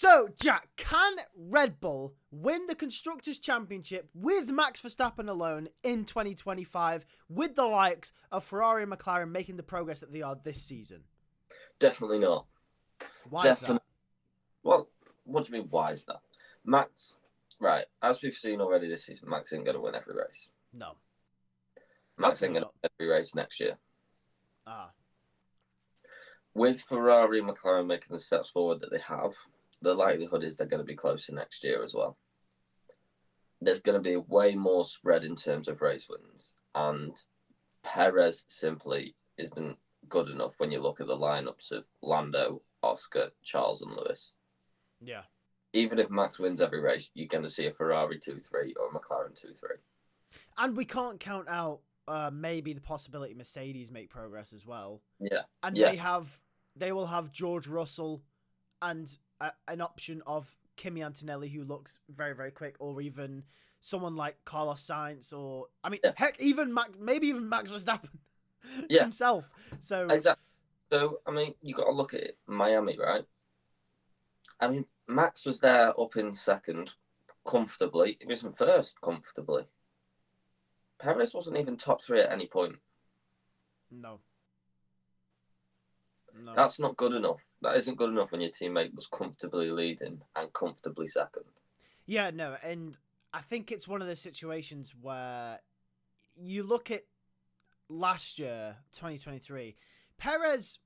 So, Jack, can Red Bull win the Constructors' Championship with Max Verstappen alone in 2025 with the likes of Ferrari and McLaren making the progress that they are this season? Definitely not. Why is that? Well, what do you mean, why is that? Max, right, as we've seen already this season, Max ain't going to win every race. No. Max ain't going to win every race next year. Ah. With Ferrari and McLaren making the steps forward that they have, the likelihood is they're going to be closer next year as well. There's going to be way more spread in terms of race wins, and Perez simply isn't good enough when you look at the lineups of Lando, Oscar, Charles, and Lewis. Yeah. Even if Max wins every race, you're going to see a Ferrari 2-3 or a McLaren 2-3. And we can't count out maybe the possibility Mercedes make progress as well. Yeah. And they will have George Russell and an option of Kimi Antonelli, who looks very, very quick, or even someone like Carlos Sainz, or heck, maybe even Max Verstappen himself. So exactly. So you got to look at it. Miami, right? Max was there up in second comfortably. He was in first comfortably. Perez wasn't even top 3 at any point. No. That's not good enough. That isn't good enough when your teammate was comfortably leading and comfortably second. Yeah, no, and I think it's one of those situations where you look at last year, 2023, Perez,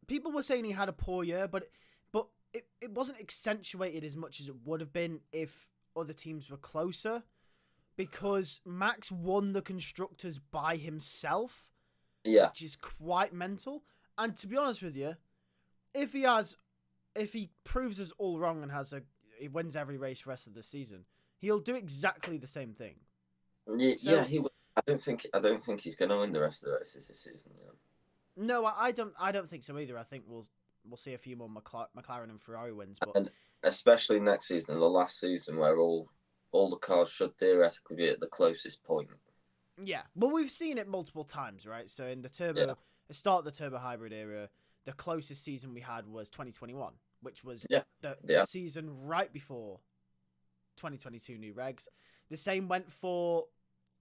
people were saying he had a poor year, but it wasn't accentuated as much as it would have been if other teams were closer, because Max won the Constructors by himself, which is quite mental. And to be honest with you, if he proves us all wrong and he wins every race the rest of the season, he'll do exactly the same thing. He will. I don't think he's going to win the rest of the races this season. Yeah. No, I don't think so either. I think we'll see a few more McLaren and Ferrari wins, and especially next season, the last season, where all the cars should theoretically be at the closest point. Yeah, well, we've seen it multiple times, right? So in the start of the turbo hybrid era, the closest season we had was 2021, which was the season right before 2022 new regs. The same went for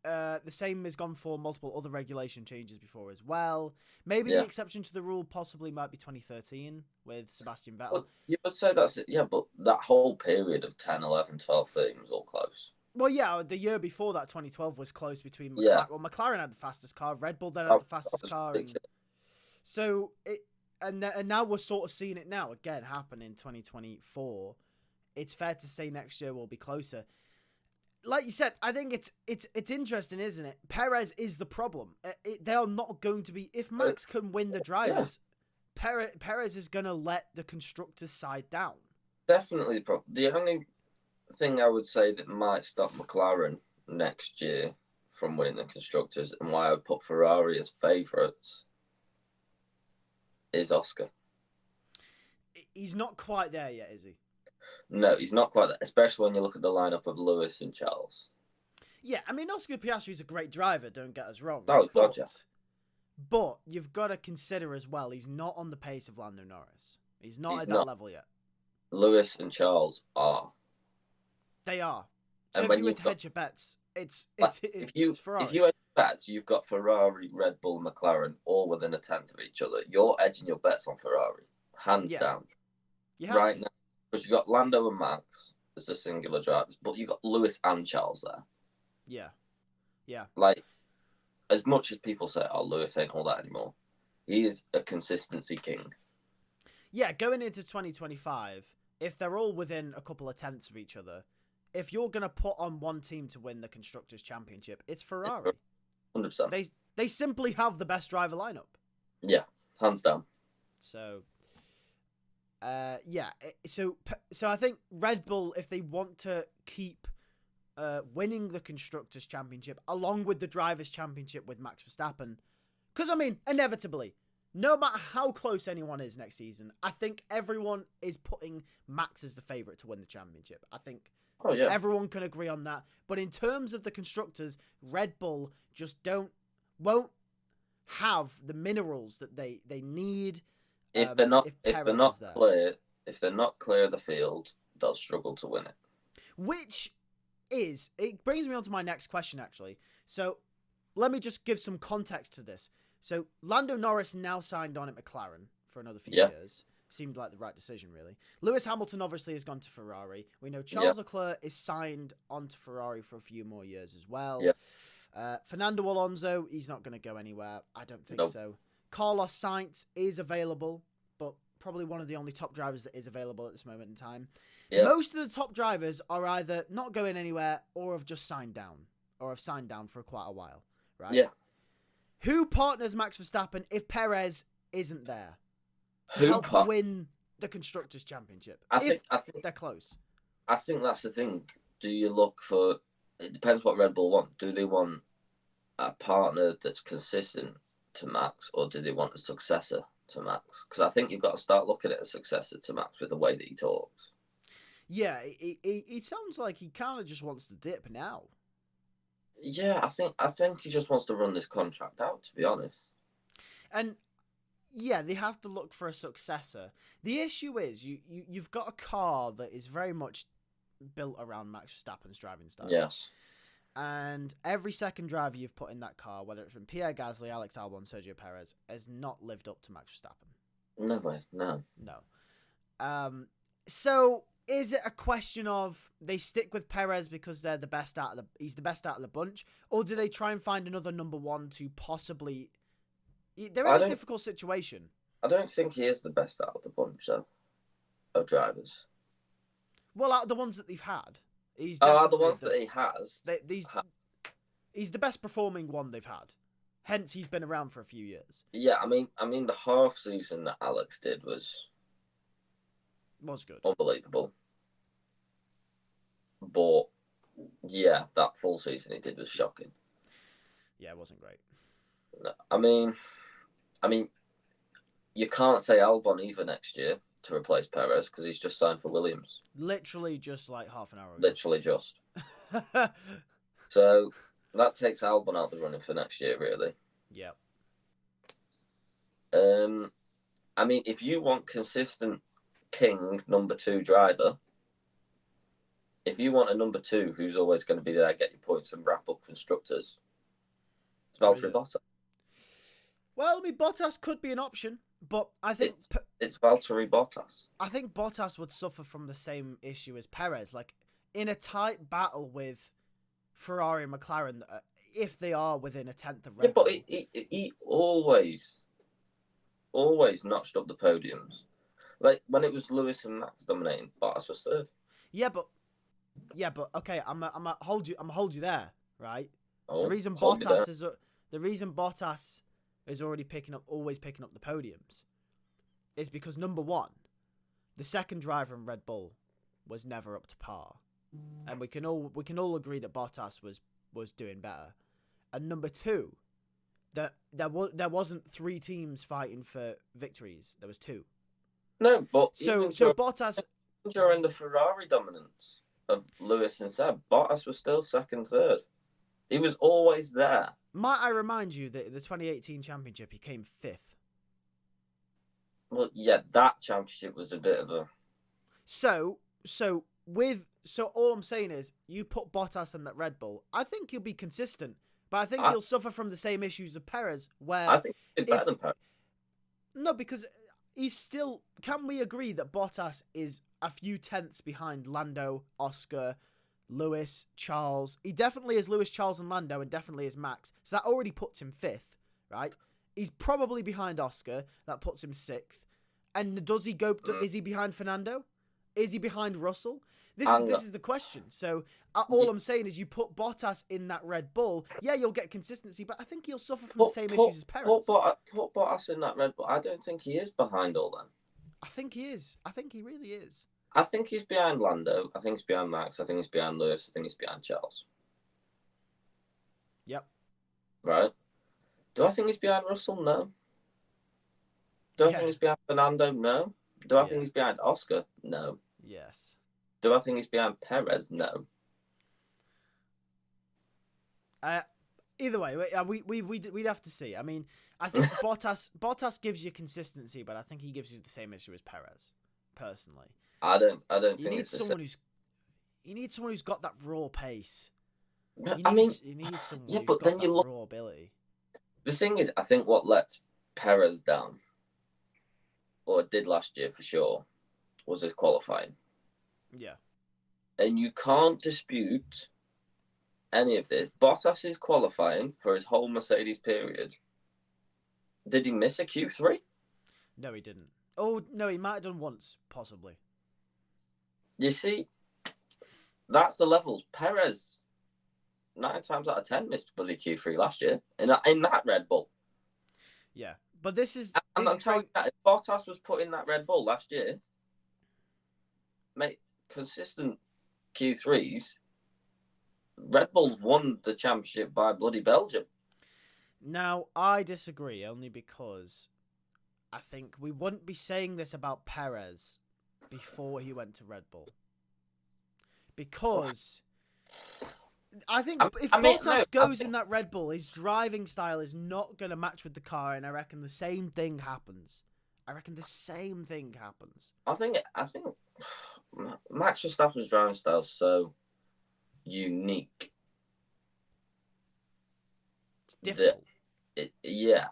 the same has gone for multiple other regulation changes before as well. Maybe the exception to the rule possibly might be 2013 with Sebastian Vettel. Well, you would say that's it, but that whole period of 10, 11, 12, 13 was all close. Well, yeah, the year before that, 2012, was close between McLaren. Yeah. Well, McLaren had the fastest car. Red Bull then had the fastest car. So and now we're sort of seeing it now again happen in 2024. It's fair to say next year will be closer. Like you said, I think it's interesting, isn't it? Perez is the problem. They are not going to be. If Max can win the drivers, Perez is going to let the constructors side down. Definitely the problem. The only thing I would say that might stop McLaren next year from winning the constructors, and why I would put Ferrari as favourites, is Oscar. He's not quite there yet, is he? No, he's not quite there, especially when you look at the lineup of Lewis and Charles. Yeah, Oscar Piastri is a great driver, don't get us wrong. Oh, gotcha. But you've got to consider as well, he's not on the pace of Lando Norris. He's not at that level yet. Lewis and Charles are. They are. So if you were to hedge your bets, it's Ferrari. If you hedge your bets, you've got Ferrari, Red Bull, McLaren all within a tenth of each other. You're edging your bets on Ferrari, hands down. Right now, because you've got Lando and Max as the singular drivers, but you've got Lewis and Charles there. Yeah. Like, as much as people say, "Oh, Lewis ain't all that anymore," he is a consistency king. Yeah, going into 2025, if they're all within a couple of tenths of each other, if you're going to put on one team to win the Constructors' Championship, it's Ferrari. 100%. They simply have the best driver lineup. Yeah, hands down. So, So I think Red Bull, if they want to keep winning the Constructors' Championship, along with the Drivers' Championship with Max Verstappen, because, inevitably, no matter how close anyone is next season, I think everyone is putting Max as the favourite to win the championship. I think everyone can agree on that. But in terms of the Constructors, Red Bull just won't have the minerals that they need. If they're not if they're not clear of the field, they'll struggle to win it. It brings me on to my next question, actually. So let me just give some context to this. So Lando Norris now signed on at McLaren for another few years. Seemed like the right decision, really. Lewis Hamilton obviously has gone to Ferrari. We know Charles Leclerc is signed on to Ferrari for a few more years as well. Fernando Alonso, he's not going to go anywhere. I don't think so. Carlos Sainz is available, but probably one of the only top drivers that is available at this moment in time. Most of the top drivers are either not going anywhere or have just signed down, or have signed down for quite a while, right? Yeah. Who partners Max Verstappen if Perez isn't there to help win the Constructors' Championship? I think they're close. I think that's the thing. Do you look for... It depends what Red Bull want. Do they want a partner that's consistent to Max, or do they want a successor to Max? Because I think you've got to start looking at a successor to Max with the way that he talks. Yeah, it sounds like he kind of just wants to dip now. Yeah, I think he just wants to run this contract out, to be honest. And yeah, they have to look for a successor. The issue is you've got a car that is very much built around Max Verstappen's driving style. Yes. And every second driver you've put in that car, whether it's been Pierre Gasly, Alex Albon, Sergio Perez, has not lived up to Max Verstappen. No way, no. So is it a question of they stick with Perez because he's the best out of the bunch, or do they try and find another number one to possibly? They're in a difficult situation. I don't think he is the best out of the bunch, though, of drivers. Well, out of the ones that they've had, he's the ones that he has. He's the best performing one they've had. Hence, he's been around for a few years. Yeah, I mean, the half season that Alex did was good, unbelievable. But yeah, that full season he did was shocking. Yeah, it wasn't great. No, I mean, you can't say Albon either next year to replace Perez because he's just signed for Williams. Literally just like half an hour ago. Literally just. So that takes Albon out the running for next year, really. Yeah. I mean, if you want consistent king number 2 driver, if you want a number 2 who's always going to be there, get your points and wrap up constructors, it's Valtteri Bottas. Well, I mean, Bottas could be an option, but I think it's Valtteri Bottas. I think Bottas would suffer from the same issue as Perez, like in a tight battle with Ferrari and McLaren, if they are within a tenth of Red Bull. Yeah, but he always notched up the podiums. Like when it was Lewis and Max dominating, Bottas was third. Yeah, but okay, I'm gonna hold you there, right? Oh, the reason Bottas is always picking up the podiums is because number one, the second driver in Red Bull was never up to par, and we can all agree that Bottas was doing better. And number two, that there wasn't 3 teams fighting for victories. There was 2. No, but so Bottas during the Ferrari dominance of Lewis and Seb, Bottas was still second, third. He was always there. Might I remind you that in the 2018 championship he came 5th? Well, yeah, that championship was a bit of a. So all I'm saying is, you put Bottas in that Red Bull, I think he'll be consistent, but I think he'll suffer from the same issues of Perez, where I think he's better than Perez. No, because he's still. Can we agree that Bottas is a few tenths behind Lando, Oscar, Lewis, Charles? He definitely is Lewis, Charles, and Lando, and definitely is Max. So that already puts him 5th, right? He's probably behind Oscar. That puts him 6th. And does he go? Is he behind Fernando? Is he behind Russell? This is the question. So all I'm saying is, you put Bottas in that Red Bull. Yeah, you'll get consistency, but I think he'll suffer from the same issues as Perez. Put Bottas in that Red Bull. I don't think he is behind all them. I think he is. I think he really is. I think he's behind Lando. I think he's behind Max. I think he's behind Lewis. I think he's behind Charles. Yep. Right. Do I think he's behind Russell? No. Do I think he's behind Fernando? No. Do I think he's behind Oscar? No. Yes. Do I think he's behind Perez? No. Either way, we'd have to see. I mean, I think Bottas gives you consistency, but I think he gives you the same issue as Perez. personally. I don't You think need it's someone who's got that raw pace. But, You need someone yeah, who's but got then that you look. raw ability. The thing is, I think what lets Perez down, or did last year for sure, was his qualifying. Yeah. And you can't dispute any of this. Bottas is qualifying for his whole Mercedes period. Did he miss a Q3? No, he didn't. Oh, no, he might have done once, possibly. You see, that's the levels. Perez, 9 times out of 10, missed bloody Q3 last year in that Red Bull. Yeah, but this is. I'm telling you that if Bottas was put in that Red Bull last year, mate, consistent Q3s, Red Bull's won the championship by bloody Belgium. Now, I disagree, only because I think we wouldn't be saying this about Perez before he went to Red Bull. Because I think if Bottas goes in that Red Bull, his driving style is not going to match with the car, and I reckon the same thing happens. I think Max Verstappen's driving style is so unique. It's difficult. Yeah.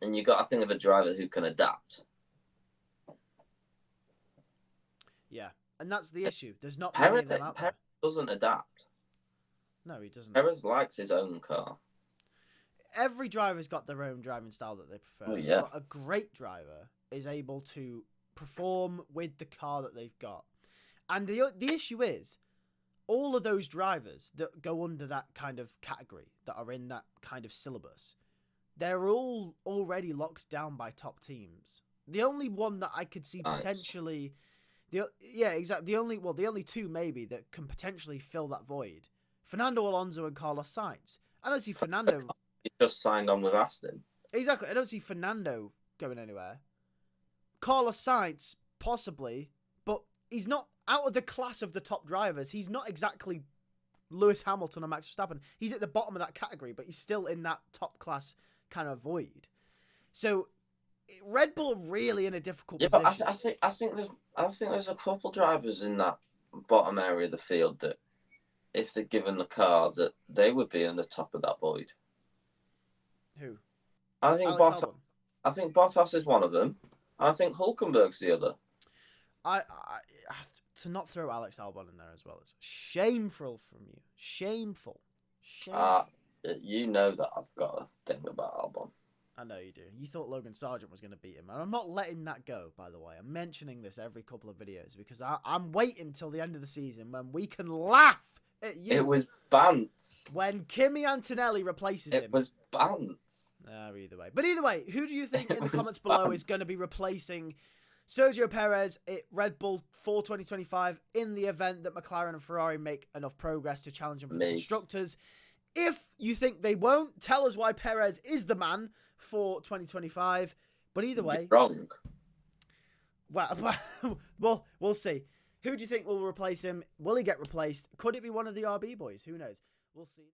And you got to think of a driver who can adapt. Yeah, and that's the issue. There's not Perez, many of them out there. Perez doesn't adapt. No, he doesn't. Perez likes his own car. Every driver's got their own driving style that they prefer. Oh, yeah. But a great driver is able to perform with the car that they've got. And the issue is, all of those drivers that go under that kind of category, that are in that kind of syllabus, they're all already locked down by top teams. The only one that I could see potentially... The only two maybe that can potentially fill that void. Fernando Alonso and Carlos Sainz. I don't see Fernando... He just signed on with Aston. Exactly. I don't see Fernando going anywhere. Carlos Sainz, possibly, but he's not out of the class of the top drivers. He's not exactly Lewis Hamilton or Max Verstappen. He's at the bottom of that category, but he's still in that top class kind of void. So Red Bull are really in a difficult position. But I think there's a couple drivers in that bottom area of the field that, if they're given the car, that they would be in the top of that void. Who? I think Bottas is one of them. I think Hulkenberg's the other. I have to not throw Alex Albon in there as well. It's shameful from you. Shameful. You know that I've got a thing about Albon. I know you do. You thought Logan Sargent was going to beat him. And I'm not letting that go, by the way. I'm mentioning this every couple of videos because I'm waiting till the end of the season when we can laugh at you. It was Bantz. When Kimi Antonelli replaces him. It was Bantz. Either way. But either way, who do you think in the comments below is going to be replacing Sergio Perez at Red Bull for 2025 in the event that McLaren and Ferrari make enough progress to challenge them for the constructors? If you think they won't, tell us why Perez is the man for 2025. But either way... You're wrong. Well, we'll see. Who do you think will replace him? Will he get replaced? Could it be one of the RB boys? Who knows? We'll see.